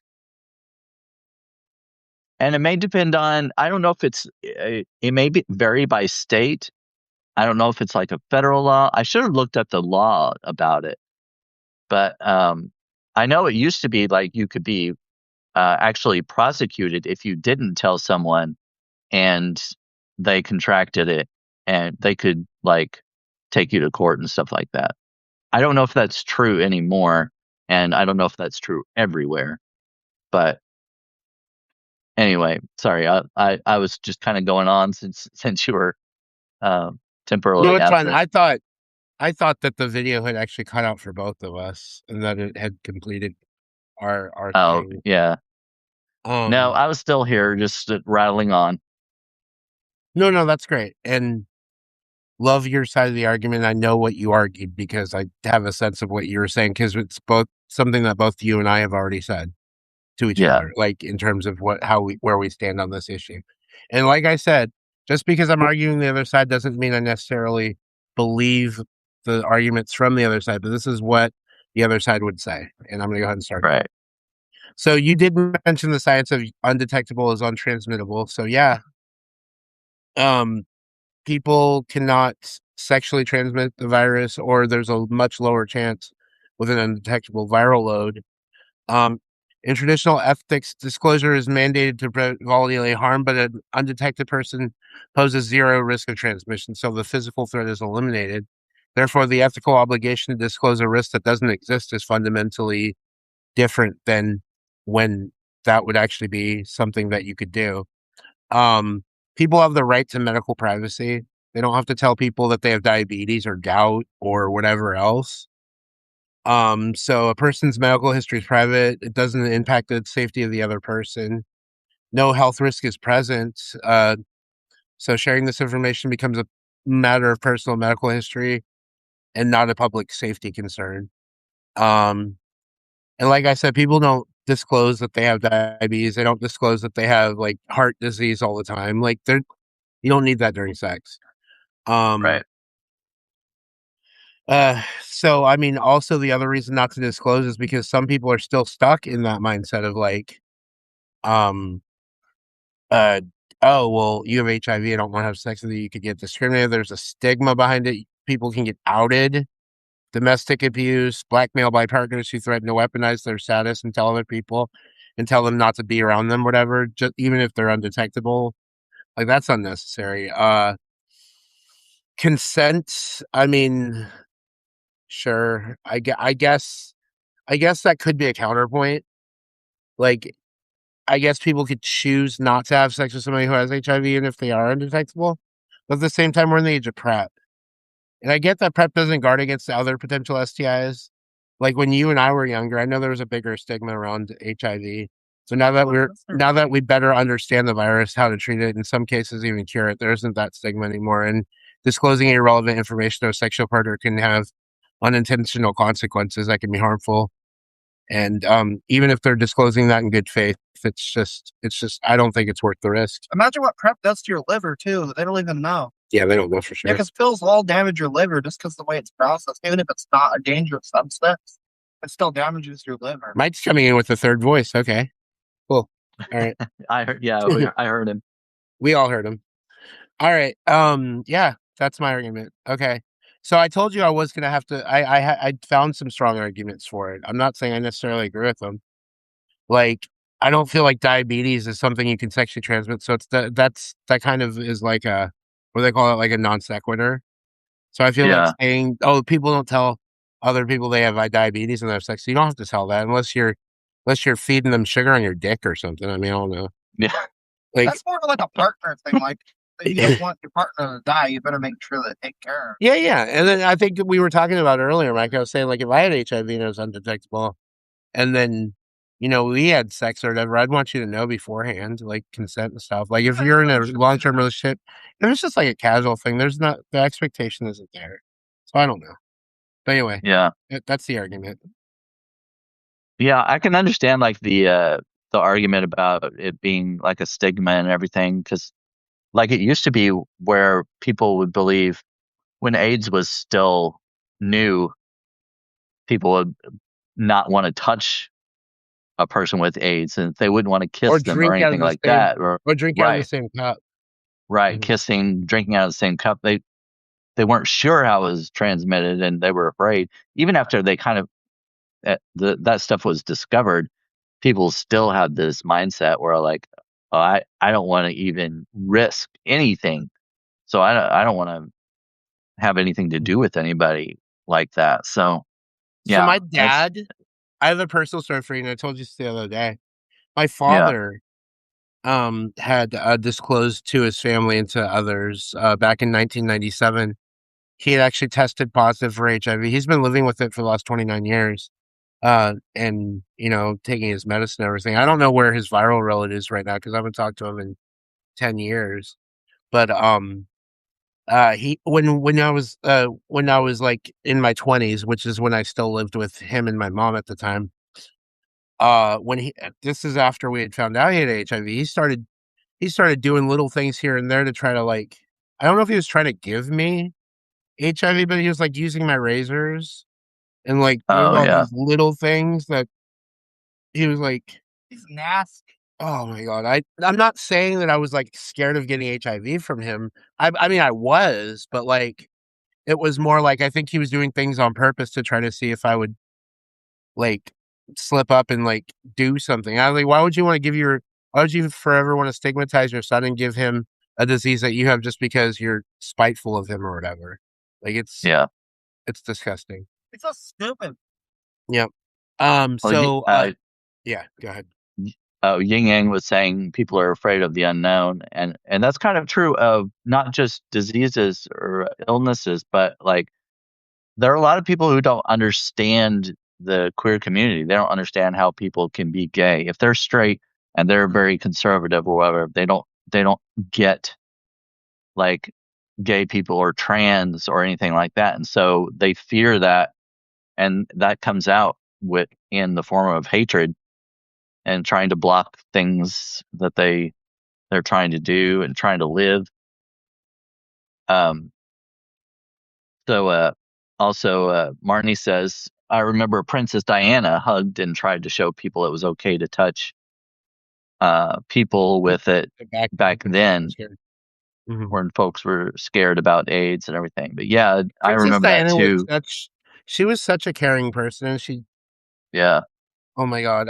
and it may depend on, I don't know if it may vary by state. I don't know if it's like a federal law. I should have looked up the law about it. But I know it used to be like you could be actually prosecuted if you didn't tell someone and they contracted it, and they could like take you to court and stuff like that. I don't know if that's true anymore, And I don't know if that's true everywhere, but anyway, sorry, I was just kind of going on since you were No, temporarily it's fine. absent. I thought that the video had actually cut out for both of us and that it had completed our Oh thing. yeah, no, Um, I was still here, just rattling on. no, that's great. And love your side of the argument. I know what you argued because I have a sense of what you were saying because it's both something that both you and I have already said to each Yeah, other, like in terms of where we stand on this issue. And like I said, just because I'm arguing the other side doesn't mean I necessarily believe the arguments from the other side, but this is what the other side would say. And I'm going to go ahead and start. right, So you did mention the science of undetectable is untransmittable. So yeah, um, people cannot sexually transmit the virus, or there's a much lower chance with an undetectable viral load. Um, in traditional ethics, disclosure is mandated to prevent bodily harm, but an undetected person poses zero risk of transmission, so the physical threat is eliminated. Therefore, the ethical obligation to disclose a risk that doesn't exist is fundamentally different than when that would actually be something that you could do. Um, People have the right to medical privacy. They don't have to tell people that they have diabetes or gout or whatever else. So a person's medical history is private. It doesn't impact the safety of the other person. No health risk is present. So sharing this information becomes a matter of personal medical history and not a public safety concern. Um, and like I said, people don't disclose that they have diabetes. They don't disclose that they have like heart disease all the time. Like you don't need that during sex. Um, right, so I mean, also the other reason not to disclose is because some people are still stuck in that mindset of like, um, uh, oh, well, you have HIV. I don't want to have sex with you. You could get discriminated. There's a stigma behind it. People can get outed, domestic abuse, blackmail by partners who threaten to weaponize their status and tell other people and tell them not to be around them, whatever, just even if they're undetectable. Like that's unnecessary. Consent. I mean, sure. I guess that could be a counterpoint. Like, I guess people could choose not to have sex with somebody who has HIV even if they are undetectable. But at the same time, we're in the age of PrEP. And I get that PrEP doesn't guard against the other potential STIs. Like when you and I were younger, I know there was a bigger stigma around HIV. So now that we better understand the virus, how to treat it, in some cases even cure it, there isn't that stigma anymore. And disclosing irrelevant information to a sexual partner can have unintentional consequences that can be harmful. And even if they're disclosing that in good faith, it's just I don't think it's worth the risk. Imagine what prep does to your liver too. They don't even know. Yeah, they don't know for Yeah, sure. because pills all damage your liver just because the way it's processed. Even if it's not a dangerous substance, it still damages your liver. Mike's coming in with the third voice. Okay, cool. All right, I heard, yeah, I heard him. we all heard him. All right, yeah, that's my argument. Okay, so I told you I was gonna have to. I found some strong arguments for it. I'm not saying I necessarily agree with them. Like, I don't feel like diabetes is something you can sexually transmit. So that kind of is like a what do they call it, like a non sequitur. So I feel like Yeah, saying, "Oh, people don't tell other people they have diabetes and they have sex." So you don't have to tell that unless you're feeding them sugar on your dick or something. I mean, I don't know. yeah, Like, That's more of like a partner thing. Like, if you don't want your partner to die, you better make sure they take care of. yeah. And then I think we were talking about earlier, Mike. I was saying like if I had HIV and it was undetectable, and then we had sex or whatever, I'd want you to know beforehand, like consent and stuff. Like if you're in a long term relationship, if it's just like a casual thing, there's not the expectation isn't there. So I don't know. But anyway, yeah, that's the argument. yeah. I can understand like the argument about it being like a stigma and everything, because like it used to be where people would believe when AIDS was still new, people would not want to touch a person with AIDS and they wouldn't want to Or kiss them or drink out anything of the like same that. Or or drink out of the right, same cup. right, Mhm. kissing, drinking out of the same cup. They weren't sure how it was transmitted and they were afraid. Even after they kind of that stuff was discovered, people still had this mindset where like, oh, I don't want to even risk anything. So I don't want to have anything to do with anybody like that. So So yeah, my that's dad I have a personal story for you, and I told you this the other day. My Yeah. father had disclosed to his family and to others back in 1997. He had actually tested positive for HIV. He's been living with it for the last 29 years, and taking his medicine and everything. I don't know where his viral load is right now because I haven't talked to him in 10 years. But he when I was like in my 20s, which is when I still lived with him and my mom at the time. When he This is after we had found out he had HIV. He started doing little things here and there to try to, like, I don't know if he was trying to give me HIV, but he was, like, using my razors and, like, doing Oh all yeah. these little things that he was like, He's nasty. oh my god. I'm not saying that I was, like, scared of getting HIV from him. I mean, I was, but, like, it was more like I think he was doing things on purpose to try to see if I would, like, slip up and, like, do something. I was like, why would you forever wanna stigmatize your son and give him a disease that you have just because you're spiteful of him or whatever? Like, Yeah. it's disgusting. It's so stupid. Yep. Well, Yeah, go ahead. Yin Yang was saying people are afraid of the unknown, and that's kind of true of not just diseases or illnesses, but like there are a lot of people who don't understand the queer community. They don't understand how people can be gay. If they're straight and they're very conservative or whatever, they don't get like gay people or trans or anything like that. And so they fear that, and that comes out with in the form of hatred and trying to block things that they're trying to do and trying to live. Um, so also Marnie says, I remember Princess Diana hugged and tried to show people it was okay to touch people with it Back then, back 'cause she was then scared. Mhm. when folks were scared about AIDS and everything. But yeah, I Princess remember that Diana was too. such a caring person, and Yeah, oh my god,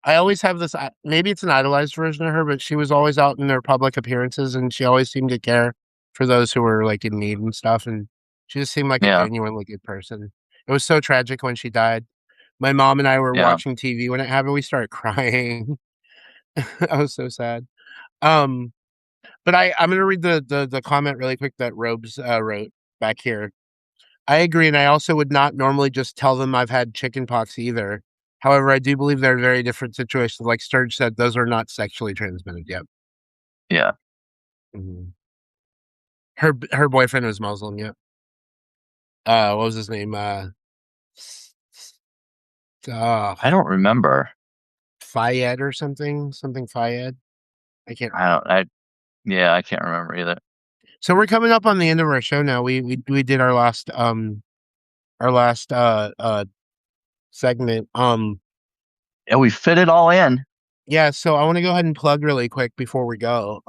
I always have this maybe it's an idolized version of her, but she was always out in her public appearances, and she always seemed to care for those who were, like, in need and stuff, and she just seemed like a yeah, genuinely good person. It was so tragic when she died. My mom and I were yeah. watching TV when it happened, we started crying. I was so sad. Um, but I'm gonna read the comment really quick that Robes, wrote back here. I agree, and I also would not normally just tell them I've had chickenpox either. However, I do believe they're very different situations. Like Sturge said, those are not sexually transmitted yet. Yeah. Mhm. Her boyfriend was Muslim, yeah. What was his name? S- s- uh, I don't remember. Fayed or something? Something Fayed? I can't I remember. don't. I Yeah, I can't remember either. So we're coming up on the end of our show now. We did our last segment. And we fit it all in. Yeah, so I want to go ahead and plug really quick before we go.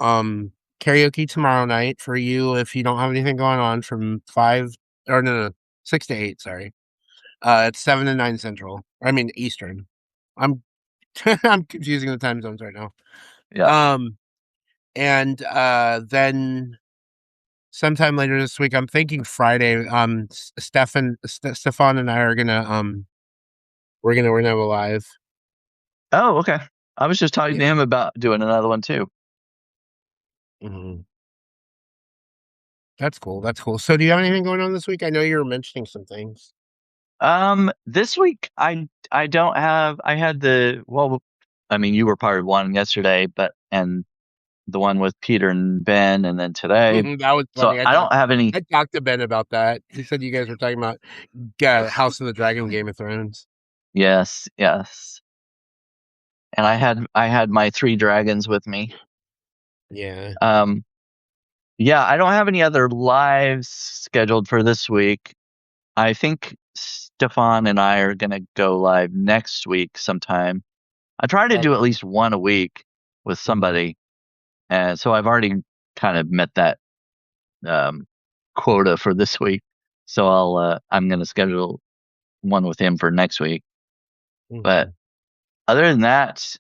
Karaoke tomorrow night for you if you don't have anything going on from 5 or no, 6 to 8, sorry. It's 7 to 9 Central. I mean Eastern. I'm I'm confusing the time zones right now. Yeah. Um and then sometime later this week, I'm thinking Friday, Stefan and I are gonna we're gonna have a live. Oh, okay. I was just talking Yeah. to him about doing another one too. Mhm. That's cool. That's cool. So do you have anything going on this week? I know you were mentioning some things. This week I don't have. I had I mean, you were part of one yesterday, but and the one with Peter and Ben, and then today. That was So funny. I don't have any. I talked to Ben about that. He said you guys were talking about House of the Dragon, Game of Thrones. Yes, yes. And I had my three dragons with me. Yeah. Um, yeah, I don't have any other lives scheduled for this week. I think Stefan and I are gonna go live next week sometime. I try to do at Okay. least one a week with Mhm. somebody, and so I've already kind of met that um, quota for this week. So I'm gonna schedule one with him for next week. But Mhm. other than that,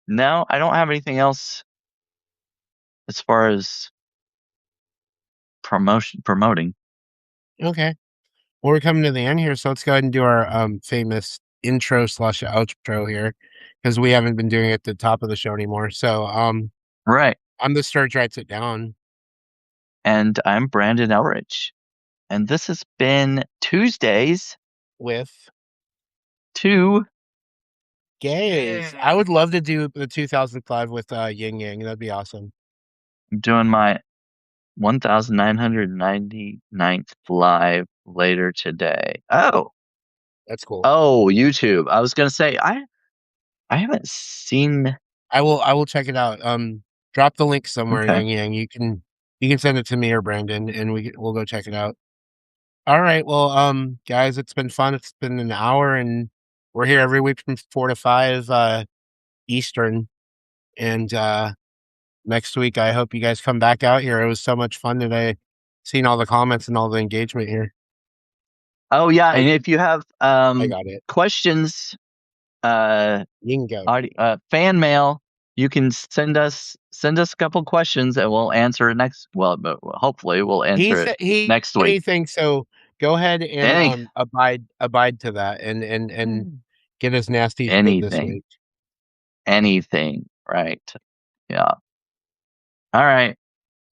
no, I don't have anything else as far as promoting. Okay. Well, we're coming to the end here, so let's go ahead and do our famous intro / outro here, because we haven't been doing it at the top of the show anymore. So Right. I'm the Sturg writes it down. And I'm Brandon Ellrich. And this has been Tuesdays With 2 gays. I would love to do the 2005 with Yin Yang. That'd be awesome. I'm doing my 1999th live later today. That's cool. YouTube. I was gonna say I haven't seen. I will check it out. Drop the link somewhere, Okay. Yang. You can send it to me or Brandon, and we'll go check it out. All right. Well, guys, it's been fun. It's been an hour, and we're here every week from 4 to 5 Eastern. And next week, I hope you guys come back out here. It was so much fun today, seeing all the comments and all the engagement here. Oh yeah, and if you have I got it. questions, You can go. fan mail, you can send us a couple questions and we'll answer it next. Well, but hopefully we'll answer it next week. Anything. So go ahead and abide to that, and get as nasty as you did this week. Anything, right? Yeah. All right.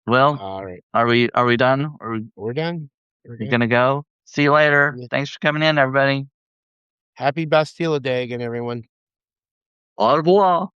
Well, all right. Are we done? We're done. We're gonna go. See you later. Yeah. Thanks for coming in, everybody. Happy Bastille Day again, everyone. Au revoir.